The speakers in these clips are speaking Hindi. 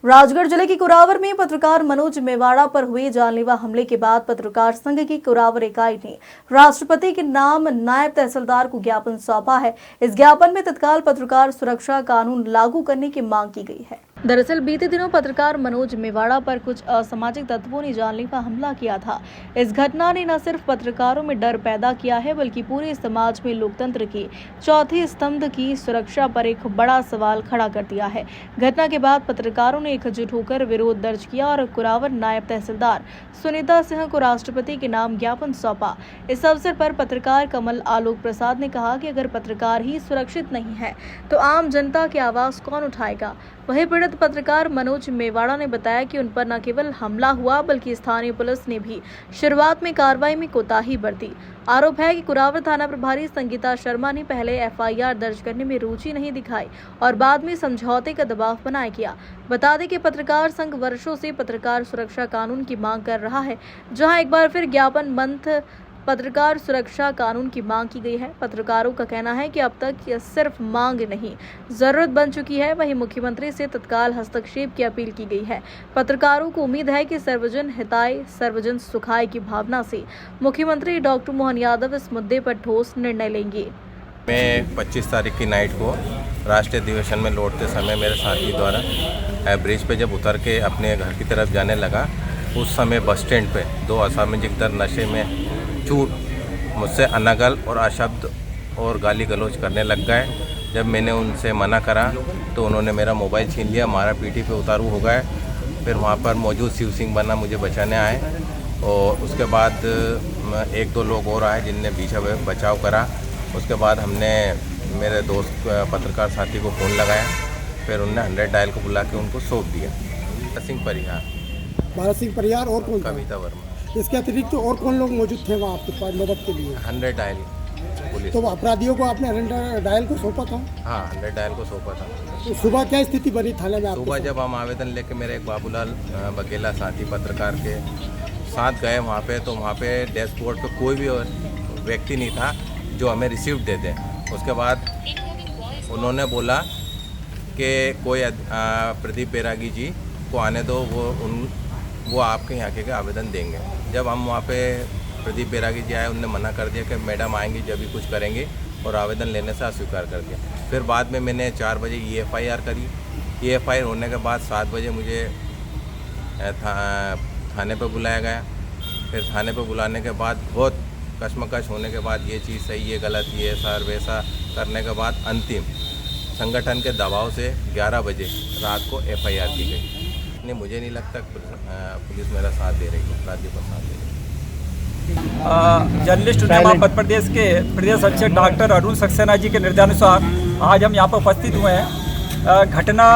राजगढ़ जिले के कुरावर में पत्रकार मनोज मेवाड़ा पर हुए जानलेवा हमले के बाद पत्रकार संघ की कुरावर इकाई ने राष्ट्रपति के नाम नायब तहसीलदार को ज्ञापन सौंपा है। इस ज्ञापन में तत्काल पत्रकार सुरक्षा कानून लागू करने की मांग की गई है। दरअसल बीते दिनों पत्रकार मनोज मेवाड़ा पर कुछ असामाजिक तत्वों ने जानलेवा हमला किया था। इस घटना ने न सिर्फ पत्रकारों में डर पैदा किया है बल्कि पूरे समाज में लोकतंत्र की चौथे स्तंभ की सुरक्षा पर एक बड़ा सवाल खड़ा कर दिया है। घटना के बाद पत्रकारों ने एकजुट होकर विरोध दर्ज किया और कुरावर नायब तहसीलदार सुनीता सिंह को राष्ट्रपति के नाम ज्ञापन सौंपा। इस अवसर पर पत्रकार कमल आलोक प्रसाद ने कहा कि अगर पत्रकार ही सुरक्षित नहीं है तो आम जनता की आवाज कौन उठाएगा। वहीं पीड़ित पत्रकार मनोज मेवाड़ा ने बताया कि उन पर न केवल हमला हुआ बल्कि स्थानीय पुलिस ने भी शुरुआत में कार्रवाई में कोताही बरती। आरोप है कि कुरावर थाना प्रभारी संगीता शर्मा ने पहले एफआईआर दर्ज करने में रुचि नहीं दिखाई और बाद में समझौते का दबाव बनाया गया। बता दें कि पत्रकार संघ वर्षों से पत्रकार सुरक्षा कानून की मांग कर रहा है, जहां एक बार फिर ज्ञापन मंथ पत्रकार सुरक्षा कानून की मांग की गई है। पत्रकारों का कहना है कि अब तक यह सिर्फ मांग नहीं, जरूरत बन चुकी है। वहीं मुख्यमंत्री से तत्काल हस्तक्षेप की अपील की गई है। पत्रकारों को उम्मीद है कि सर्वजन हिताय सर्वजन सुखाय की भावना से मुख्यमंत्री डॉक्टर मोहन यादव इस मुद्दे पर ठोस निर्णय लेंगे। मैं 25 तारीख की नाइट को राष्ट्रीय अधिवेशन में लौटते समय मेरे साथी द्वारा ब्रिज पे जब उतर के अपने घर की तरफ जाने लगा, उस समय बस स्टैंड पे दो असामाजिक तत्व नशे में झूठ मुझसे अनगल और अशब्द और गाली गलौज करने लग गए। जब मैंने उनसे मना करा तो उन्होंने मेरा मोबाइल छीन लिया, मारा पीठी पे उतारू हो गए। फिर वहाँ पर मौजूद शिव सिंह बना मुझे बचाने आए और उसके बाद एक दो लोग और आए जिनने पीछे बचाव करा। उसके बाद हमने मेरे दोस्त पत्रकार साथी को फ़ोन लगाया, फिर उनने 100 डायल को बुला के उनको सौंप दिया। भारत सिंह परिहार और कौन? कविता वर्मा। इसके अतिरिक्त तो और कौन लोग मौजूद थे वहाँ आपके पास मदद के लिए? 100 डायल पुलिस। तो अपराधियों को आपने 100 डायल को सौंपा था? हाँ, 100 डायल को सौंपा था। तो सुबह क्या स्थिति बनी थाने में? सुबह जब हम आवेदन लेके मेरे एक बाबूलाल बघेला साथी पत्रकार के साथ गए वहाँ पे, तो वहाँ पे डैशबोर्ड पे कोई भी व्यक्ति नहीं था जो हमें रिसीव्ड दे दें। उसके बाद उन्होंने बोला कि कोई प्रदीप बैरागी जी को आने दो, वो आपके यहाँ के आवेदन देंगे। जब हम वहाँ पे प्रदीप बैरागी जी आए, उनने मना कर दिया कि मैडम आएंगी जब भी कुछ करेंगे, और आवेदन लेने से अस्वीकार कर दिया। फिर बाद में मैंने 4 बजे EFIR करी। EFIR होने के बाद 7 बजे मुझे थाने पे बुलाया गया। फिर थाने पे बुलाने के बाद बहुत कश्मकश होने के बाद ये चीज़ सही, ये गलत, ये सर वैसा करने के बाद अंतिम संगठन के दबाव से 11 बजे रात को FIR की गई। नहीं, मुझे नहीं लगता पुलिस मेरा साथ दे रही है, राज्य पर साथ दे रही है। जर्नलिस्ट मध्य प्रदेश के प्रदेश अध्यक्ष डॉक्टर अरुण सक्सेना जी के निर्देशानुसार आज हम यहाँ पर उपस्थित हुए हैं। घटना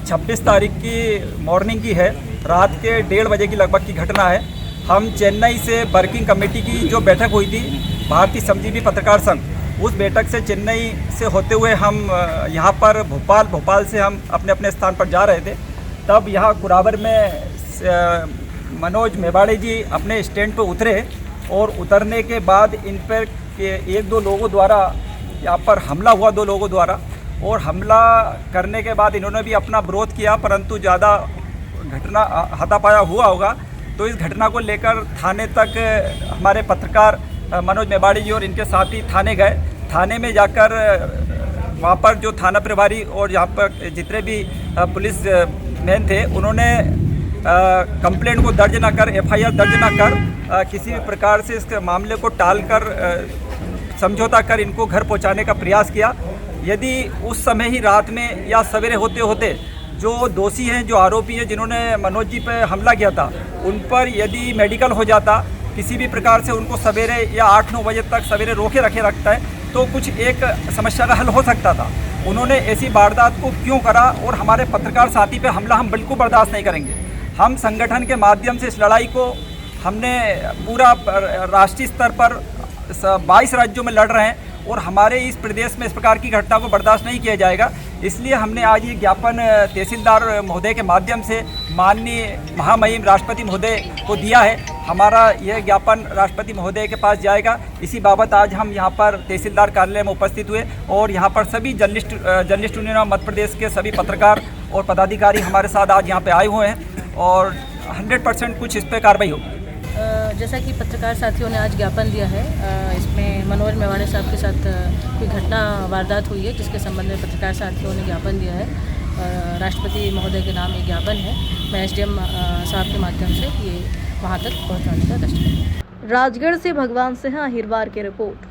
26 तारीख की मॉर्निंग की है, रात के 1:30 बजे की लगभग की घटना है। हम चेन्नई से वर्किंग कमेटी की जो बैठक हुई थी भारतीय श्रमजीवी पत्रकार संघ, उस बैठक से चेन्नई से होते हुए हम यहाँ पर भोपाल से हम अपने अपने स्थान पर जा रहे थे। तब यहाँ कुरावर में मनोज मेवाड़े जी अपने स्टैंड पर उतरे और उतरने के बाद इन पर एक दो लोगों द्वारा यहाँ पर हमला हुआ, 2 लोगों द्वारा, और हमला करने के बाद इन्होंने भी अपना विरोध किया, परंतु ज़्यादा घटना हाथापाया हुआ होगा। तो इस घटना को लेकर थाने तक हमारे पत्रकार मनोज मेवाड़ी जी और इनके साथी थाने गए। थाने में जाकर वहाँ पर जो थाना प्रभारी और यहाँ पर जितने भी पुलिस मैन थे, उन्होंने कंप्लेंट को दर्ज न कर, FIR दर्ज न कर किसी भी प्रकार से इस मामले को टालकर समझौता कर इनको घर पहुँचाने का प्रयास किया। यदि उस समय ही रात में या सवेरे होते होते जो दोषी हैं, जो आरोपी हैं जिन्होंने मनोज जी पर हमला किया था, उन पर यदि मेडिकल हो जाता, किसी भी प्रकार से उनको सवेरे या 8-9 बजे तक सवेरे रोके रखता है, तो कुछ एक समस्या का हल हो सकता था। उन्होंने ऐसी वारदात को क्यों करा और हमारे पत्रकार साथी पे हमला हम बिल्कुल बर्दाश्त नहीं करेंगे। हम संगठन के माध्यम से इस लड़ाई को हमने पूरा राष्ट्रीय स्तर पर 22 राज्यों में लड़ रहे हैं और हमारे इस प्रदेश में इस प्रकार की घटना को बर्दाश्त नहीं किया जाएगा। इसलिए हमने आज ये ज्ञापन तहसीलदार महोदय के माध्यम से माननीय महामहिम राष्ट्रपति महोदय को दिया है। हमारा यह ज्ञापन राष्ट्रपति महोदय के पास जाएगा। इसी बाबत आज हम यहाँ पर तहसीलदार कार्यालय में उपस्थित हुए और यहाँ पर सभी जर्नलिस्ट यूनियन मध्य प्रदेश के सभी पत्रकार और पदाधिकारी हमारे साथ आज यहाँ पे आए हुए हैं और 100% कुछ इस पर कार्रवाई होगी। जैसा कि पत्रकार साथियों ने आज ज्ञापन दिया है, इसमें मनोज मेवाड़ा साहब के साथ कोई घटना वारदात हुई है जिसके संबंध में पत्रकार साथियों ने ज्ञापन दिया है। राष्ट्रपति महोदय के नाम एक ज्ञापन है। मैं एसडीएम साहब के माध्यम से ये वहाँ तक पहुँचाने का कष्ट करूँगी। राजगढ़ से भगवान सिंह अहिरवार की रिपोर्ट।